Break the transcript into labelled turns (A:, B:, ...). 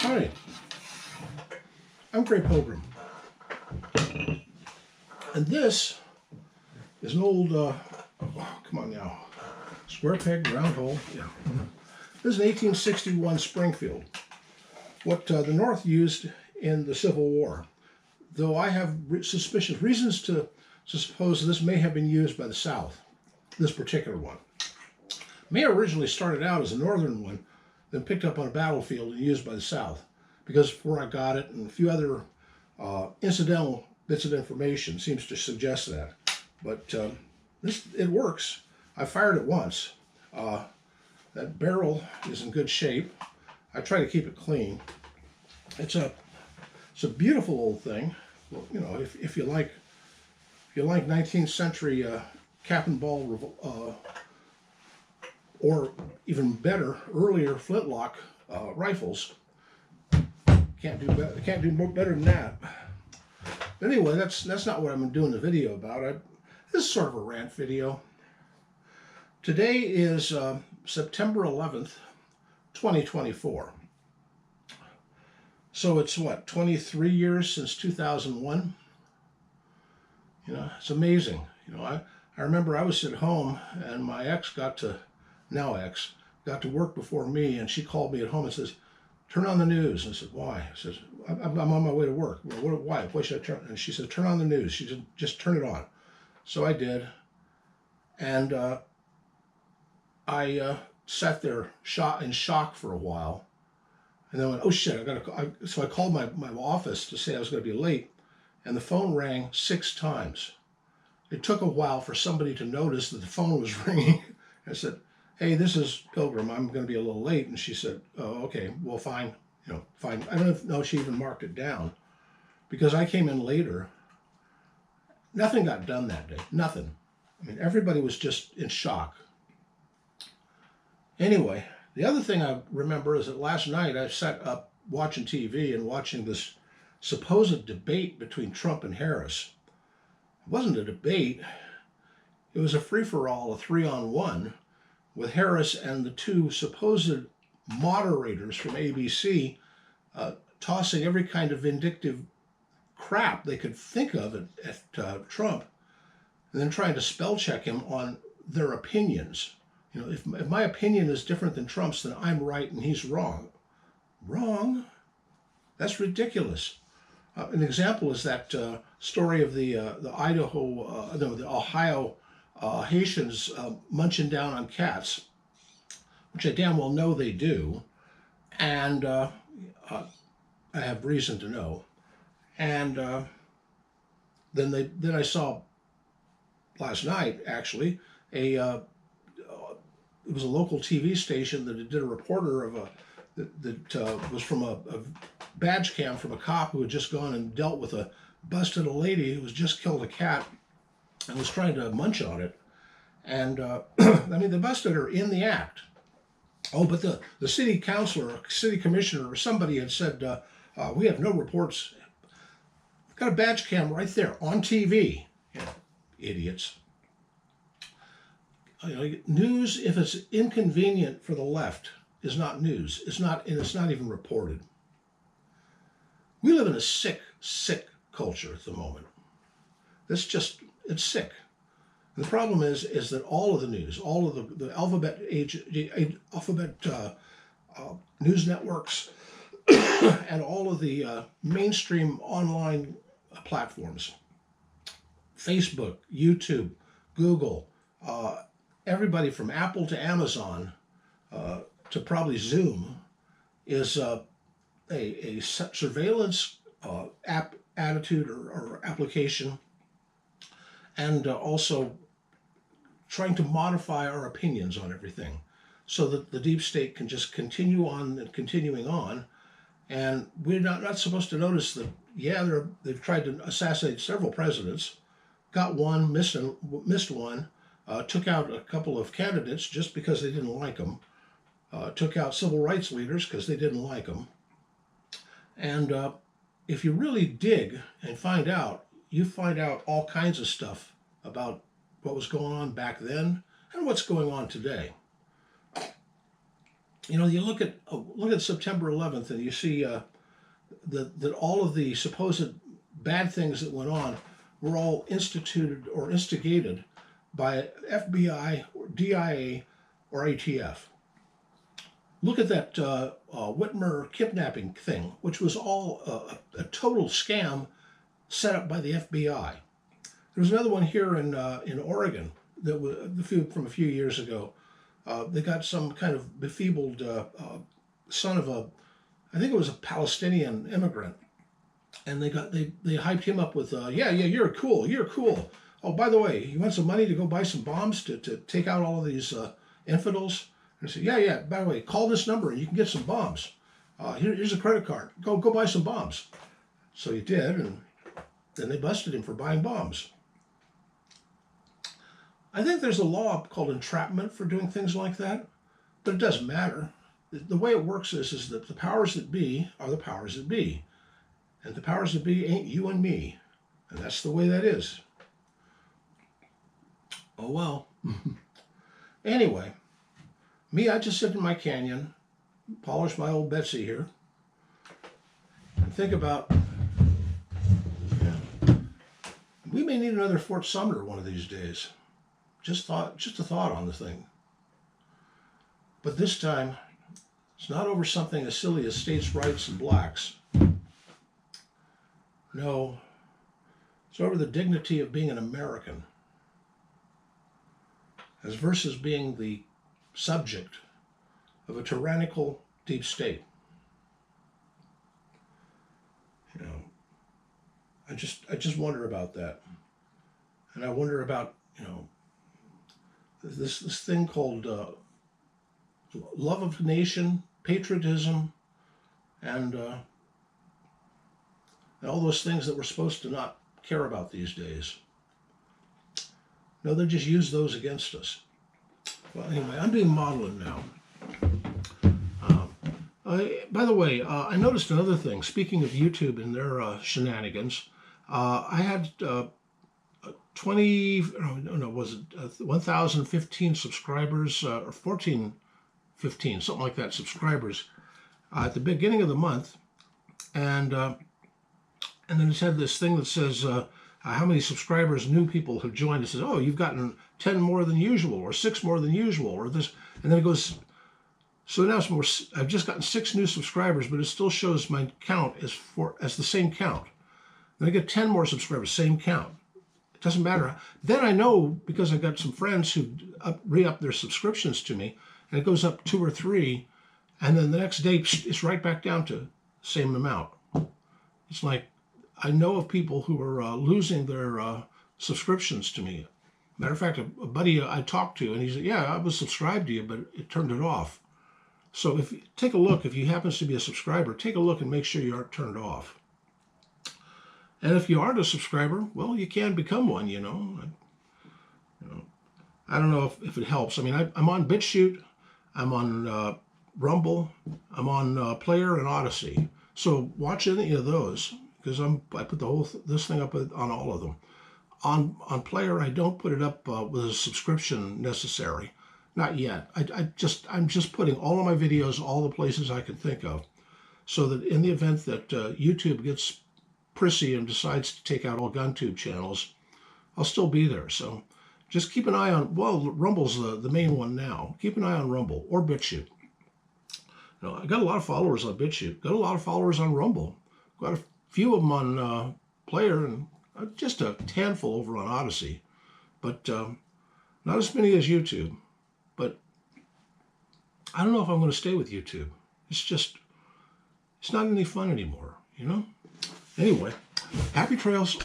A: Hi, I'm Grey Pilgrim, and this is an old, come on now, square peg, round hole, yeah. This is an 1861 Springfield, what the North used in the Civil War, though I have suspicious reasons to suppose this may have been used by the South, this particular one. May have originally started out as a northern one, then picked up on a battlefield and used by the South, because before I got it and a few other incidental bits of information seems to suggest that. But it works. I fired it once. That barrel is in good shape. I try to keep it clean. It's a beautiful old thing. Well, you know, if you like 19th century cap and ball or even better, earlier flintlock rifles. Can't do better than that. But anyway, that's not what I'm doing the video about. This is sort of a rant video. Today is September 11th, 2024. So it's what, 23 years since 2001? You know, it's amazing. You know, I remember I was at home and my ex got to work before me, and she called me at home and says, "Turn on the news." And I said, "Why?" I said, I'm on my way to work. Well, why? Why should I turn? And she said, "Turn on the news." She said, "Just turn it on." So I did. And I sat there in shock for a while. And then I went, "Oh shit, so I called my office to say I was going to be late. And the phone rang 6 times. It took a while for somebody to notice that the phone was ringing. I said, "Hey, this is Pilgrim. I'm going to be a little late." And she said, "Oh, okay, well, fine. You know, fine." I don't know if she even marked it down, because I came in later. Nothing got done that day. Nothing. I mean, everybody was just in shock. Anyway, the other thing I remember is that last night I sat up watching TV and watching this supposed debate between Trump and Harris. It wasn't a debate. It was a free-for-all, a 3-on-1, with Harris and the 2 supposed moderators from ABC tossing every kind of vindictive crap they could think of at Trump, and then trying to spell check him on their opinions. You know, if my opinion is different than Trump's, then I'm right and he's wrong. Wrong? That's ridiculous. An example is that story of the Ohio Haitians munching down on cats, which I damn well know they do, and I have reason to know. And then I saw last night, actually, it was a local TV station that did a reporter of that was from a badge cam from a cop who had just gone and dealt with busted a lady who was just killed a cat and was trying to munch on it. And I mean, they busted her in the act. Oh, but the city councilor, or city commissioner, or somebody had said, "We have no reports." We've got a badge cam right there on TV. You know, idiots. You know, news, if it's inconvenient for the left, is not news. It's not even reported. We live in a sick culture at the moment. It's sick. And the problem is that all of the news, all of the alphabet news networks, and all of the mainstream online platforms, Facebook, YouTube, Google, everybody from Apple to Amazon to probably Zoom, is a surveillance attitude or application, and also trying to modify our opinions on everything so that the deep state can just continue on and continuing on. And we're not supposed to notice that, yeah, they've tried to assassinate several presidents, got one, missed one, took out a couple of candidates just because they didn't like them, took out civil rights leaders because they didn't like them. And if you really dig and find out, you find out all kinds of stuff about what was going on back then and what's going on today. You know, you look at September 11th, and you see that all of the supposed bad things that went on were all instituted or instigated by FBI or DIA or ATF. Look at that Whitmer kidnapping thing, which was all a total scam set up by the FBI. There was another one here in Oregon that was from a few years ago. They got some kind of befuddled son of I think it was a Palestinian immigrant, and they hyped him up with yeah, you're cool. Oh, by the way, you want some money to go buy some bombs to take out all of these infidels? And I said, yeah. By the way, call this number and you can get some bombs. Here's a credit card. Go buy some bombs. So he did, and then they busted him for buying bombs. I think there's a law called entrapment for doing things like that, but it doesn't matter. The way it works is that the powers that be are the powers that be. And the powers that be ain't you and me. And that's the way that is. Oh, well. Anyway, I just sit in my canyon, polish my old Betsy here, and think about, we may need another Fort Sumner one of these days. Just a thought on the thing. But this time, it's not over something as silly as states' rights and blacks. No, it's over the dignity of being an American, as versus being the subject of a tyrannical deep state. You know, I just wonder about that, and I wonder about this thing called love of nation, patriotism, and all those things that we're supposed to not care about these days. No, they just use those against us. Well, anyway, I'm doing modeling now. By the way, I noticed another thing. Speaking of YouTube and their shenanigans, I had 1,015 subscribers, or 1,415, something like that, subscribers at the beginning of the month, and then it's had this thing that says how many subscribers new people have joined. It says, oh, you've gotten 10 more than usual, or 6 more than usual, or this, and then it goes. So now it's more. I've just gotten 6 new subscribers, but it still shows my count as the same count. Then I get 10 more subscribers, same count. It doesn't matter. Then I know, because I got some friends who re-up their subscriptions to me, and it goes up 2 or 3, and then the next day it's right back down to the same amount. It's like, I know of people who are losing their subscriptions to me. Matter of fact, a buddy I talked to, and he said, yeah, I was subscribed to you, but it turned it off. So take a look, if you happen to be a subscriber, take a look and make sure you aren't turned off. And if you aren't a subscriber, well, you can become one, I don't know if it helps. I mean, I'm on Bitchute, I'm on Rumble, I'm on Playeur and Odysee. So watch any of those, because I put this thing up on all of them. On Playeur, I don't put it up with a subscription necessary. Not yet. I'm just putting all of my videos all the places I can think of, so that in the event that YouTube gets prissy and decides to take out all GunTube channels, I'll still be there. So just keep an eye on, well, Rumble's the main one now. Keep an eye on Rumble or Bitchute. I got a lot of followers on Bitchute. Got a lot of followers on Rumble. Got a few of them on Playeur, and just a handful over on Odysee. But not as many as YouTube. But I don't know if I'm going to stay with YouTube. It's not any fun anymore, Anyway, happy trails.